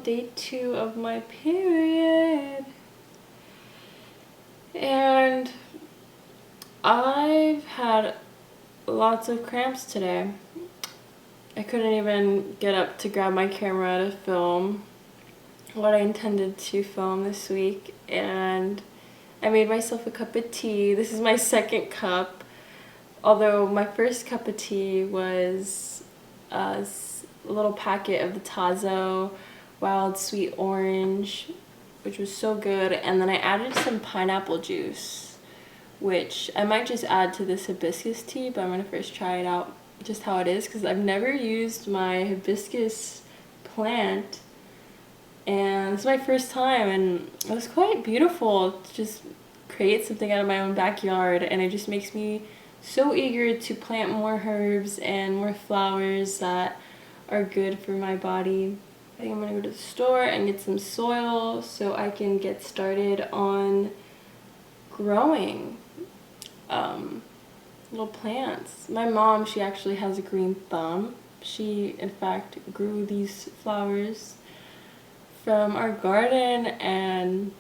Day 2 of my period, and I've had lots of cramps today. I couldn't even get up to grab my camera to film what I intended to film this week, and I made myself a cup of tea. This is my second cup, although my first cup of tea was a little packet of the Tazo wild sweet orange, which was so good, and then I added some pineapple juice, which I might just add to this hibiscus tea, but I'm gonna first try it out just how it is, because I've never used my hibiscus plant, and it's my first time, and it was quite beautiful to just create something out of my own backyard, and it just makes me so eager to plant more herbs and more flowers that are good for my body. I think I'm gonna go to the store and get some soil so I can get started on growing little plants. My mom, she actually has a green thumb. She, in fact, grew these flowers from our garden, and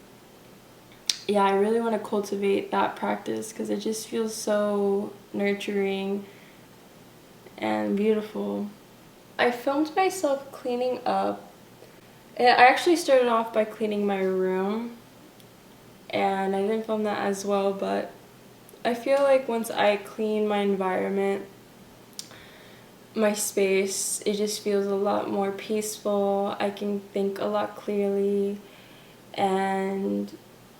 yeah, I really want to cultivate that practice because it just feels so nurturing and beautiful. I filmed myself cleaning up. I actually started off by cleaning my room, and I didn't film that as well, but I feel like once I clean my environment, my space, it just feels a lot more peaceful. I can think a lot clearly, and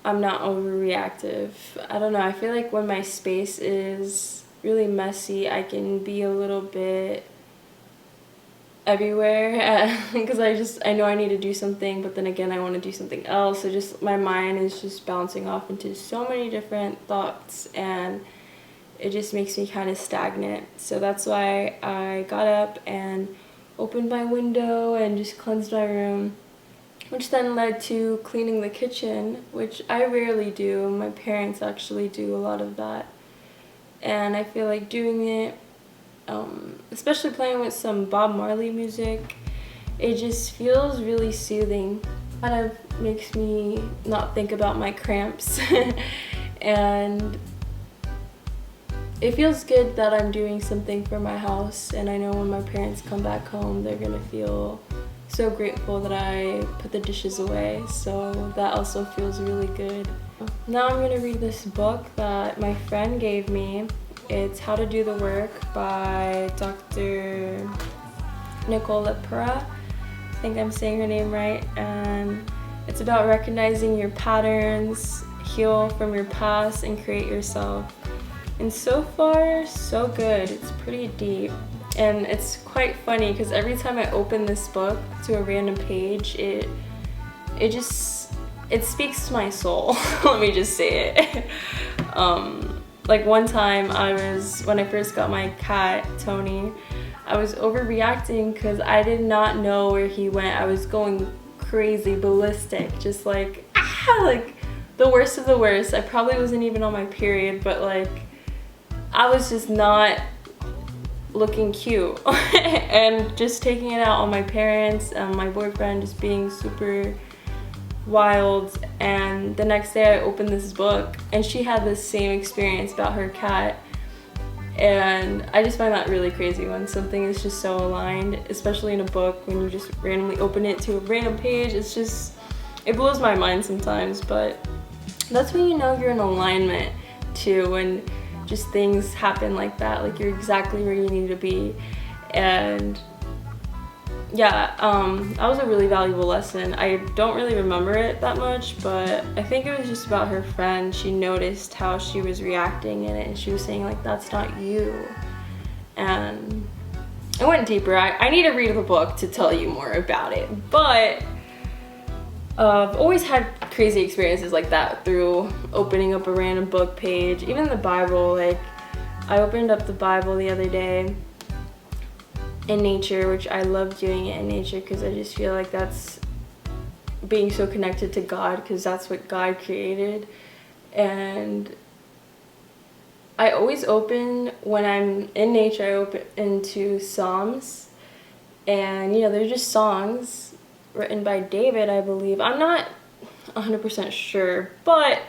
I'm not overreactive. I don't know, I feel like when my space is really messy, I can be a little bit everywhere because I know I need to do something, but then again I want to do something else, so just my mind is just bouncing off into so many different thoughts, and it just makes me kind of stagnant. So that's why I got up and opened my window and just cleansed my room, which then led to cleaning the kitchen, which I rarely do. My parents actually do a lot of that, and I feel like doing it, especially playing with some Bob Marley music, it just feels really soothing. Kind of makes me not think about my cramps and it feels good that I'm doing something for my house, and I know when my parents come back home, they're gonna feel so grateful that I put the dishes away, so that also feels really good. Now I'm gonna read this book that my friend gave me. It's How to Do the Work by Dr. Nicole Lepera. I think I'm saying her name right. And it's about recognizing your patterns, heal from your past, and create yourself. And so far, so good. It's pretty deep. And it's quite funny because every time I open this book to a random page, it just it speaks to my soul. Let me just say it. Like one time when I first got my cat, Tony, I was overreacting because I did not know where he went. I was going crazy, ballistic, just like, like the worst of the worst. I probably wasn't even on my period, but like, I was just not looking cute. And just taking it out on my parents and my boyfriend, just being super wild. And the next day I opened this book and she had the same experience about her cat. And I just find that really crazy when something is just so aligned, especially in a book, when you just randomly open it to a random page. It's just, it blows my mind sometimes, but that's when you know you're in alignment too, when just things happen like that, like you're exactly where you need to be. And yeah, that was a really valuable lesson. I don't really remember it that much, but I think it was just about her friend. She noticed how she was reacting in it, and she was saying like, that's not you. And I went deeper. I need to read the book to tell you more about it, but I've always had crazy experiences like that through opening up a random book page. Even the Bible, like I opened up the Bible the other day in nature, which I love doing it in nature because I just feel like that's being so connected to God, because that's what God created. And I always open, when I'm in nature, I open into Psalms, and you know, they're just songs written by David, I believe. I'm not 100% sure, but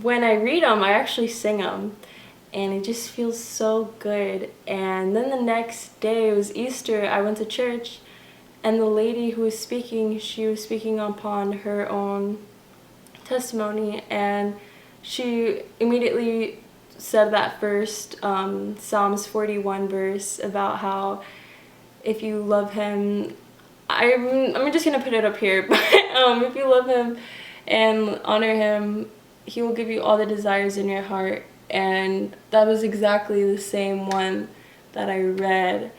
when I read them, I actually sing them. And it just feels so good. And then the next day, it was Easter, I went to church, and the lady who was speaking, she was speaking upon her own testimony, and she immediately said that first Psalms 41 verse about how if you love him, I'm just gonna put it up here, but if you love him and honor him, he will give you all the desires in your heart. And that was exactly the same one that I read.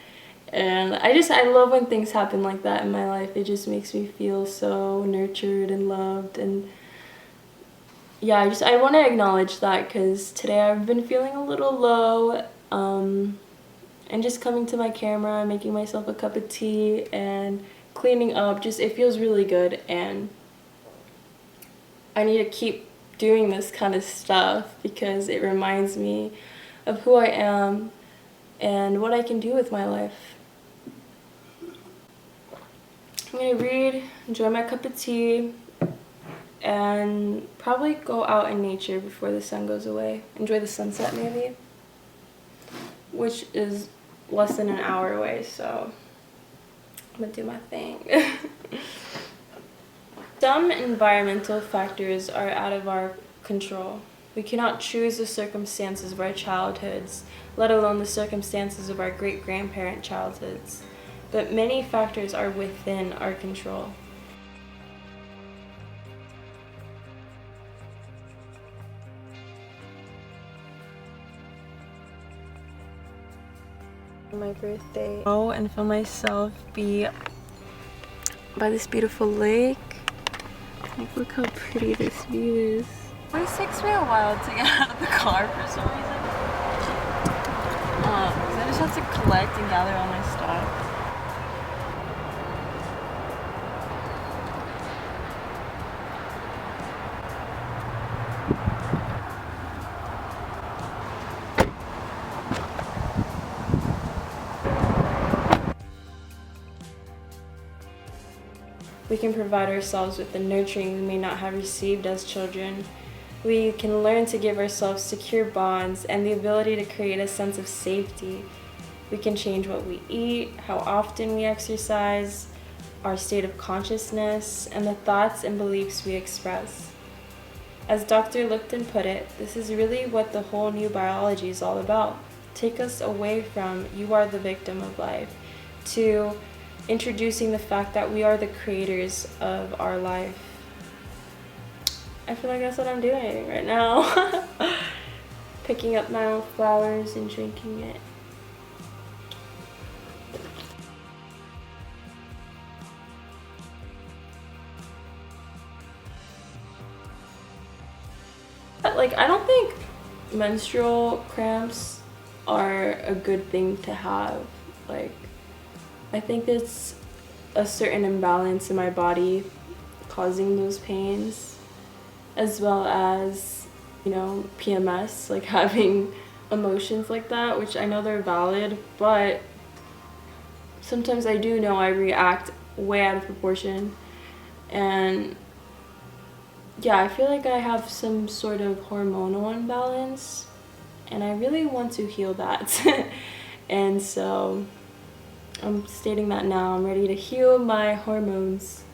And I love when things happen like that in my life. It just makes me feel so nurtured and loved. And yeah, I want to acknowledge that, because today I've been feeling a little low, and just coming to my camera, making myself a cup of tea and cleaning up, just it feels really good. And I need to keep doing this kind of stuff because it reminds me of who I am and what I can do with my life. I'm gonna read, enjoy my cup of tea, and probably go out in nature before the sun goes away. Enjoy the sunset maybe, which is less than an hour away, so I'm gonna do my thing. Some environmental factors are out of our control. We cannot choose the circumstances of our childhoods, let alone the circumstances of our great-grandparent childhoods. But many factors are within our control. My birthday. Oh, and feel myself be by this beautiful lake. Like, look how pretty this view is. It takes me a while to get out of the car for some reason. Because I just have to collect and gather all my stuff. We can provide ourselves with the nurturing we may not have received as children. We can learn to give ourselves secure bonds and the ability to create a sense of safety. We can change what we eat, how often we exercise, our state of consciousness, and the thoughts and beliefs we express. As Dr. Lipton put it, this is really what the whole new biology is all about. Take us away from "you are the victim of life" to introducing the fact that we are the creators of our life. I feel like that's what I'm doing right now. Picking up my own flowers and drinking it. like, I don't think menstrual cramps are a good thing to have. Like, I think it's a certain imbalance in my body causing those pains, as well as, you know, PMS, like having emotions like that, which I know they're valid, but sometimes I do know I react way out of proportion. And yeah, I feel like I have some sort of hormonal imbalance, and I really want to heal that. And so I'm stating that now. I'm ready to heal my hormones.